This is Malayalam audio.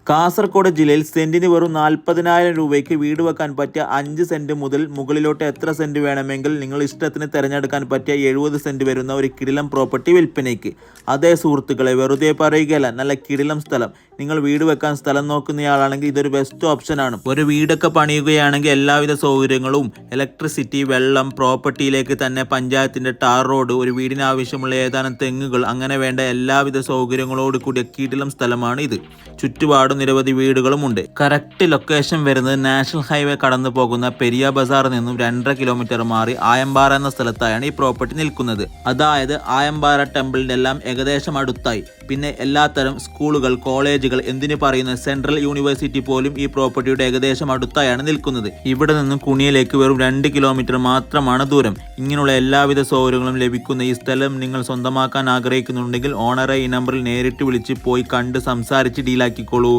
കാസർഗോഡ് ജില്ലയിൽ സെന്റിന് വെറും 40,000 രൂപയ്ക്ക് വീട് വെക്കാൻ പറ്റിയ 5 സെന്റ് മുതൽ മുകളിലോട്ട് എത്ര സെന്റ് വേണമെങ്കിൽ നിങ്ങൾ ഇഷ്ടത്തിന് തിരഞ്ഞെടുക്കാൻ പറ്റിയ 70 സെന്റ് വരുന്ന ഒരു കിടിലം പ്രോപ്പർട്ടി വിൽപ്പനയ്ക്ക്. അതേ സുഹൃത്തുക്കളെ, വെറുതെ പറയുകയല്ല, നല്ല കിടിലം സ്ഥലം. നിങ്ങൾ വീട് വെക്കാൻ സ്ഥലം നോക്കുന്നയാളാണെങ്കിൽ ഇതൊരു ബെസ്റ്റ് ഓപ്ഷനാണ്. ഒരു വീടൊക്കെ പണിയുകയാണെങ്കിൽ എല്ലാവിധ സൗകര്യങ്ങളും, ഇലക്ട്രിസിറ്റി, വെള്ളം, പ്രോപ്പർട്ടിയിലേക്ക് തന്നെ പഞ്ചായത്തിന്റെ ടാർ റോഡ്, ഒരു വീടിന് ആവശ്യമുള്ള ഏതാനും തെങ്ങുകൾ, അങ്ങനെ വേണ്ട എല്ലാവിധ സൗകര്യങ്ങളോട് കൂടിയ കിടിലം സ്ഥലമാണ് ഇത്. ചുറ്റുപാടും നിരവധി വീടുകളുമുണ്ട്. കറക്റ്റ് ലൊക്കേഷൻ വരുന്നത് നാഷണൽ ഹൈവേ കടന്നു പോകുന്ന പെരിയ ബസാറിൽ നിന്നും 2.5 കിലോമീറ്റർ മാറി ആയമ്പാറ എന്ന സ്ഥലത്തായാണ് ഈ പ്രോപ്പർട്ടി നിൽക്കുന്നത്. അതായത് ആയമ്പാറ ടെമ്പിളിന്റെ എല്ലാം ഏകദേശം അടുത്തായി. പിന്നെ എല്ലാത്തരം സ്കൂളുകൾ, കോളേജുകൾ, എന്തിനു പറയുന്ന സെൻട്രൽ യൂണിവേഴ്സിറ്റി പോലും ഈ പ്രോപ്പർട്ടിയുടെ ഏകദേശം അടുത്തായാണ് നിൽക്കുന്നത്. ഇവിടെ നിന്നും കുണിയിലേക്ക് വെറും 2 കിലോമീറ്റർ മാത്രമാണ് ദൂരം. ഇങ്ങനെയുള്ള എല്ലാവിധ സൗകര്യങ്ങളും ലഭിക്കുന്ന ഈ സ്ഥലം നിങ്ങൾ സ്വന്തമാക്കാൻ ആഗ്രഹിക്കുന്നുണ്ടെങ്കിൽ ഓണറെ ഈ നമ്പറിൽ നേരിട്ട് വിളിച്ച് പോയി കണ്ട് സംസാരിച്ച് ഡീലാക്കിക്കോളൂ.